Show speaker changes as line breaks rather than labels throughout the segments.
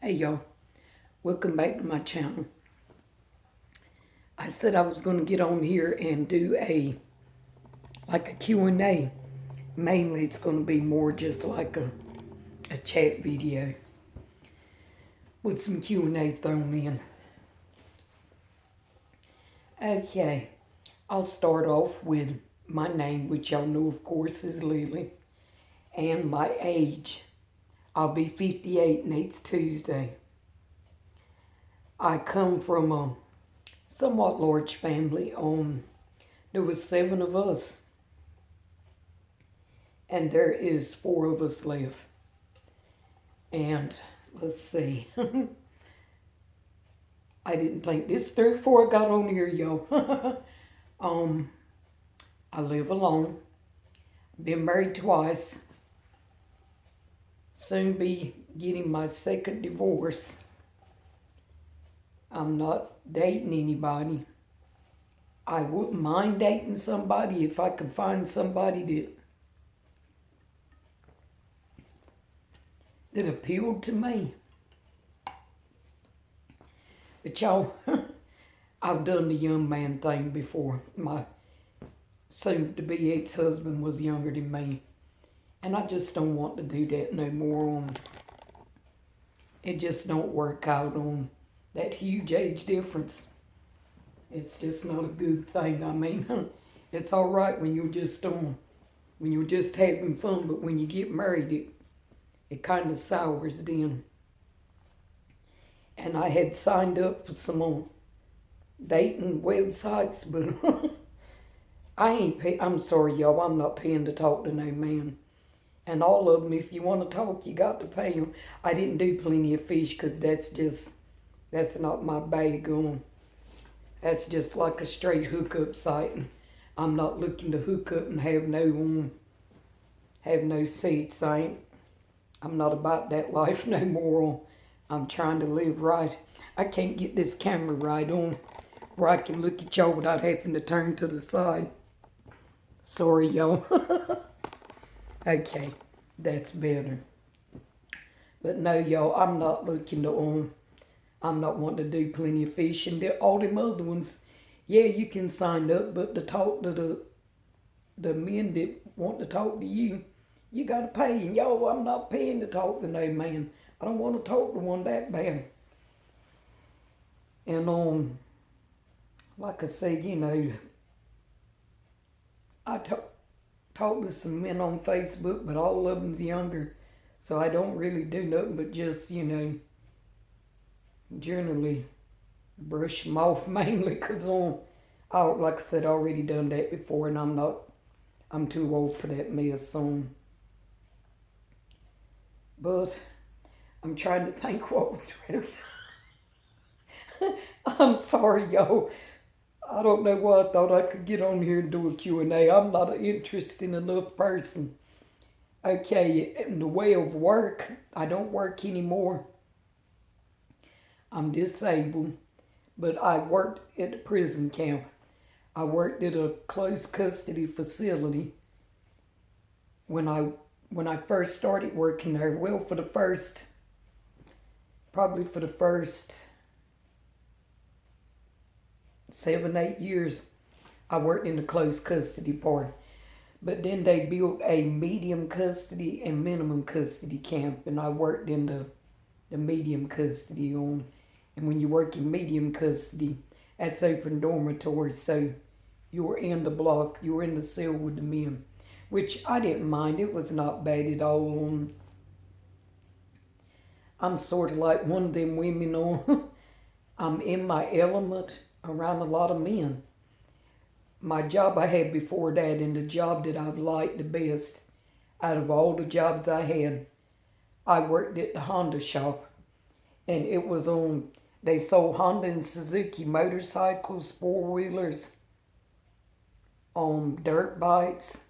Hey y'all, welcome back to my channel. I said I was going to get on here and do a Q&A. Mainly it's going to be more just like a chat video with some Q&A thrown in. Okay, I'll start off with my name, which y'all know of course is Lily, and my age. I'll be 58 next Tuesday. I come from a somewhat large family. There was 7 of us, and there is 4 of us left. And let's see, I didn't think this through before I got on here, y'all. I live alone. Been married twice. Soon be getting my second divorce. I'm not dating anybody. I wouldn't mind dating somebody if I could find somebody that appealed to me. But y'all, I've done the young man thing before. My soon-to-be ex-husband was younger than me. And I just don't want to do that no more. It just don't work out on that huge age difference. It's just not a good thing. I mean, it's all right when you're just having fun, but when you get married, it kind of sours then. And I had signed up for some dating websites, but I'm sorry, y'all, I'm not paying to talk to no man. And all of them, if you want to talk, you got to pay them. I didn't do Plenty of Fish because that's not my bag on. That's just like a straight hookup site. And I'm not looking to hook up and have no seats. I'm not about that life no more. I'm trying to live right. I can't get this camera right on where I can look at y'all without having to turn to the side. Sorry, y'all. Okay, that's better. But no, y'all, I'm not looking to I'm not wanting to do Plenty of Fish and all them other ones. Yeah, you can sign up, but to talk to the men that want to talk to you, you got to pay. And y'all, I'm not paying to talk to no man. I don't want to talk to one that bad. And like I said, I talk to some men on Facebook, but all of them's younger, so I don't really do nothing but just generally brush them off mainly because like I said, I already done that before, and I'm too old for that mess. But I'm trying to think what was the rest. I'm sorry, y'all. I don't know why I thought I could get on here and do a Q&A. I'm not an interesting enough person. Okay, in the way of work, I don't work anymore. I'm disabled, but I worked at the prison camp. I worked at a closed custody facility when I first started working there. Well, probably for the first 7, 8 years, I worked in the closed custody part. But then they built a medium custody and minimum custody camp, and I worked in the medium custody on. And when you work in medium custody, that's open dormitory, so you're in the block, you're in the cell with the men, which I didn't mind. It was not bad at all. I'm sort of like one of them women I'm in my element around a lot of men. My job I had before that, and the job that I've liked the best out of all the jobs I had, I worked at the Honda shop. And it was they sold Honda and Suzuki motorcycles, 4-wheelers, dirt bikes.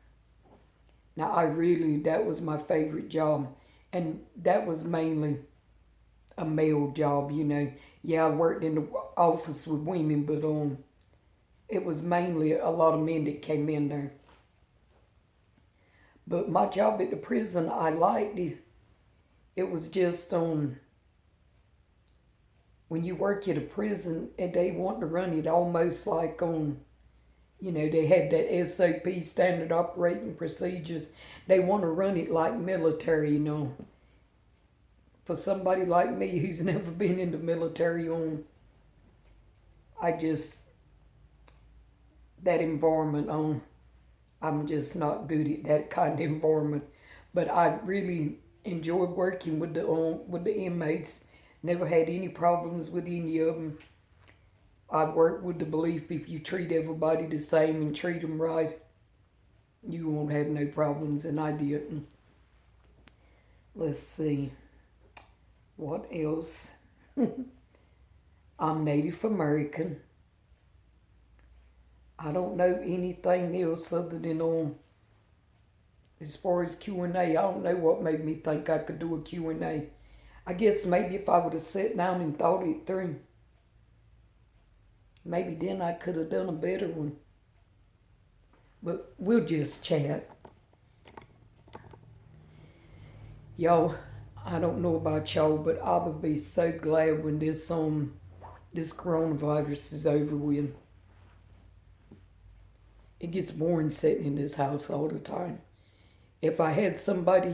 Now that was my favorite job. And that was mainly a male job, Yeah, I worked in the office with women, but it was mainly a lot of men that came in there. But my job at the prison, I liked it. It was just when you work at a prison and they want to run it almost like on, they have that SOP, standard operating procedures. They want to run it like military. For somebody like me who's never been in the military that environment I'm just not good at that kind of environment. But I really enjoyed working with the inmates. Never had any problems with any of them. I work with the belief if you treat everybody the same and treat them right, you won't have no problems, and I didn't. Let's see. What else? I'm Native American. I don't know anything else other than as far as Q&A. I don't know what made me think I could do a Q&A. I guess maybe if I would have sat down and thought it through, maybe then I could have done a better one. But we'll just chat. Y'all, I don't know about y'all, but I would be so glad when this coronavirus is over with. It gets boring sitting in this house all the time. If I had somebody,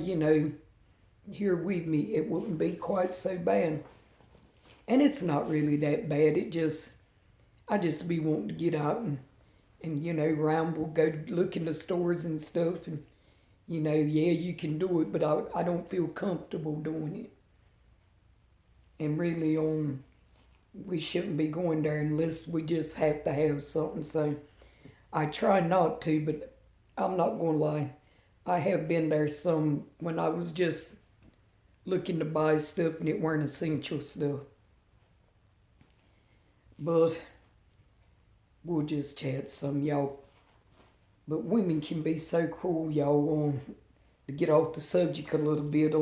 here with me, it wouldn't be quite so bad. And it's not really that bad. I just be wanting to get out and ramble, go look in the stores and stuff. And, yeah, you can do it, but I don't feel comfortable doing it. And really, we shouldn't be going there unless we just have to have something. So I try not to, but I'm not going to lie. I have been there some when I was just looking to buy stuff and it weren't essential stuff. But we'll just chat some, y'all. But women can be so cruel, y'all. To get off the subject a little bit,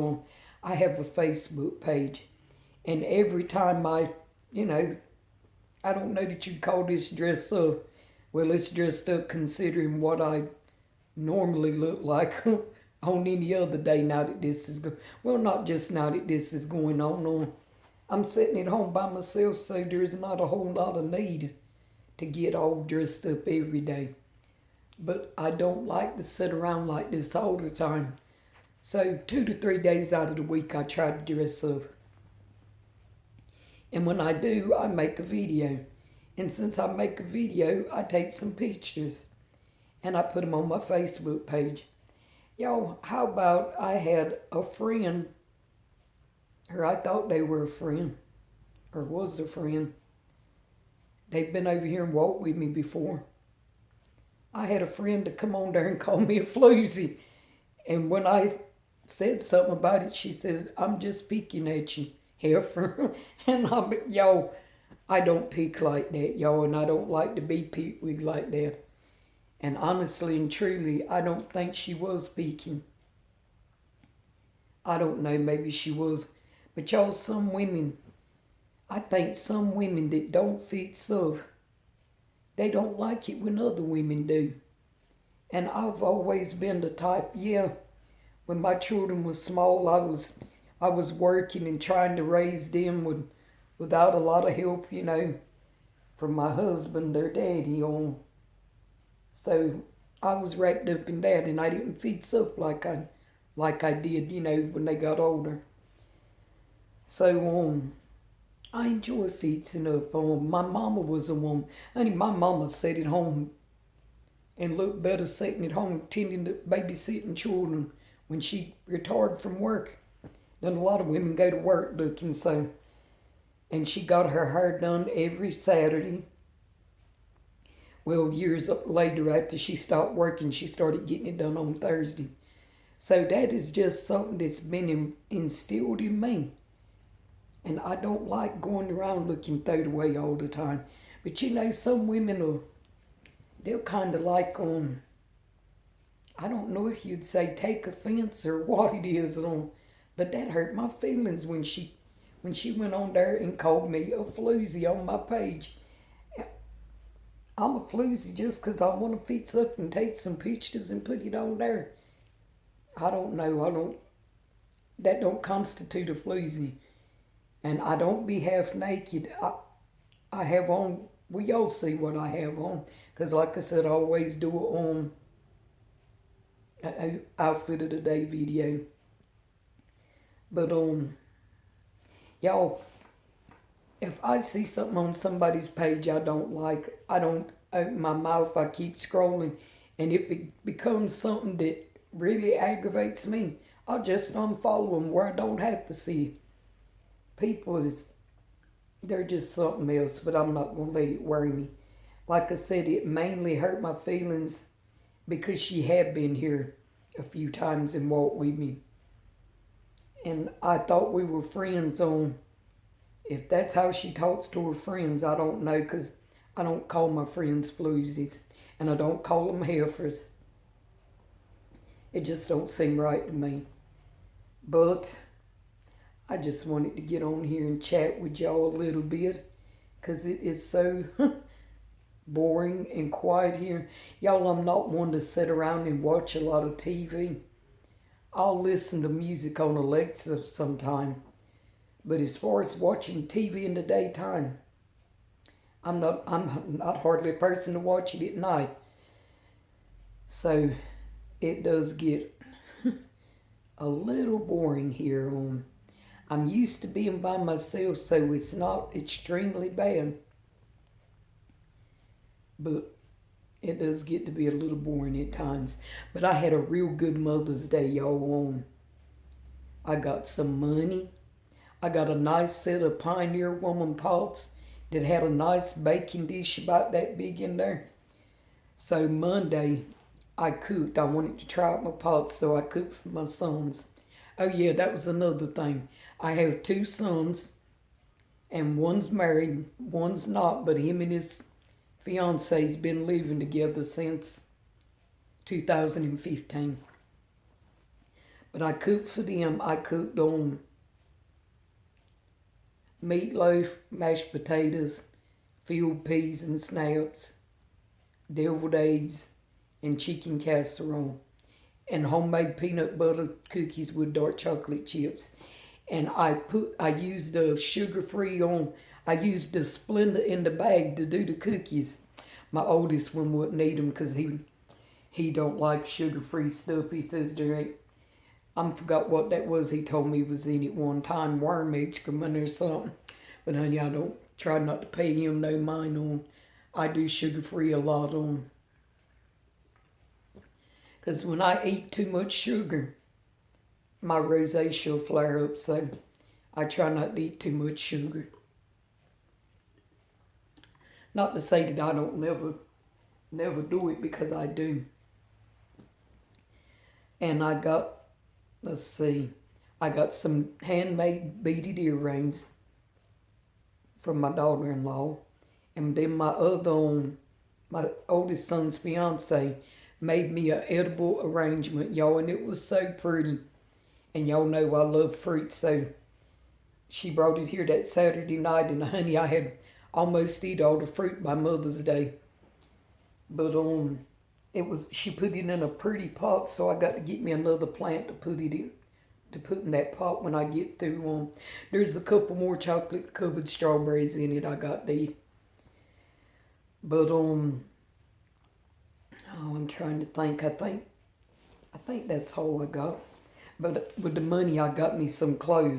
I have a Facebook page. And every time I don't know that you'd call this dress up. Well, it's dressed up considering what I normally look like on any other day now that this is going. Well, not just now that this is going on. I'm sitting at home by myself, so there's not a whole lot of need to get all dressed up every day. But I don't like to sit around like this all the time. So 2 to 3 days out of the week, I try to dress up. And when I do, I make a video. And since I make a video, I take some pictures and I put them on my Facebook page. Y'all, how about I had a friend, or I thought they were a friend, or was a friend. They've been over here and walked with me before. I had a friend to come on there and call me a floozy. And when I said something about it, she said, I'm just picking at you, heifer. And y'all, I don't pick like that, y'all, and I don't like to be picked with like that. And honestly and truly, I don't think she was speaking. I don't know, maybe she was. But y'all, I think some women that don't fit stuff, they don't like it when other women do. And I've always been the type, when my children was small, I was working and trying to raise them without a lot of help, from my husband, their daddy So I was wrapped up in that, and I didn't fix up like I did, when they got older. So I enjoy fixing up. My mama was a woman. Honey, my mama sat at home and looked better sitting at home tending to babysitting children when she retired from work than a lot of women go to work looking. So, and she got her hair done every Saturday. Well, years later, after she stopped working, she started getting it done on Thursday. So that is just something that's been instilled in me. And I don't like going around looking thrown away all the time. But some women they'll kind of like, I don't know if you'd say take offense or what it is, but that hurt my feelings when she went on there and called me a floozy on my page. I'm a floozy just because I want to fix up and take some pictures and put it on there. I don't know. That don't constitute a floozy. And I don't be half naked. I have on, well, y'all see what I have on. Because like I said, I always do it on a outfit of the day video. But y'all, if I see something on somebody's page I don't like, I don't open my mouth. I keep scrolling. And if it becomes something that really aggravates me, I'll just unfollow them where I don't have to see. People they're just something else, but I'm not going to let it worry me. Like I said, it mainly hurt my feelings because she had been here a few times and walked with me. And I thought we were friends on, if that's how she talks to her friends, I don't know, because I don't call my friends floozies and I don't call them heifers. It just don't seem right to me. But I just wanted to get on here and chat with y'all a little bit because it is so boring and quiet here. Y'all, I'm not one to sit around and watch a lot of TV. I'll listen to music on Alexa sometime. But as far as watching TV in the daytime, I'm not hardly a person to watch it at night. So it does get a little boring here on. I'm used to being by myself, so it's not extremely bad. But it does get to be a little boring at times. But I had a real good Mother's Day, y'all. I got some money. I got a nice set of Pioneer Woman pots that had a nice baking dish about that big in there. So Monday, I cooked. I wanted to try out my pots, so I cooked for my sons. Oh yeah, that was another thing. I have two sons, and one's married, one's not, but him and his fiance's been living together since 2015. But I cooked for them. I cooked on meatloaf, mashed potatoes, field peas and snaps, deviled eggs, and chicken casserole, and homemade peanut butter cookies with dark chocolate chips. And I used the sugar-free I used the Splenda in the bag to do the cookies. My oldest one wouldn't eat them because he don't like sugar-free stuff. He says there ain't, I forgot what that was he told me was in it one time, worm excrement or something. But honey, I don't try not to pay him no mind on. I do sugar-free a lot on. Because when I eat too much sugar, my rosacea will flare up, so I try not to eat too much sugar. Not to say that I don't never do it, because I do. And I got, let's see, I got some handmade beaded earrings from my daughter-in-law. And then my oldest son's fiance made me an edible arrangement, y'all, and it was so pretty. And y'all know I love fruit, so she brought it here that Saturday night, and honey, I had almost eat all the fruit by Mother's Day. But she put it in a pretty pot, so I got to get me another plant to put it in that pot when I get through. There's a couple more chocolate covered strawberries in it I got to eat. But I'm trying to think. I think that's all I got. But with the money, I got me some clothes.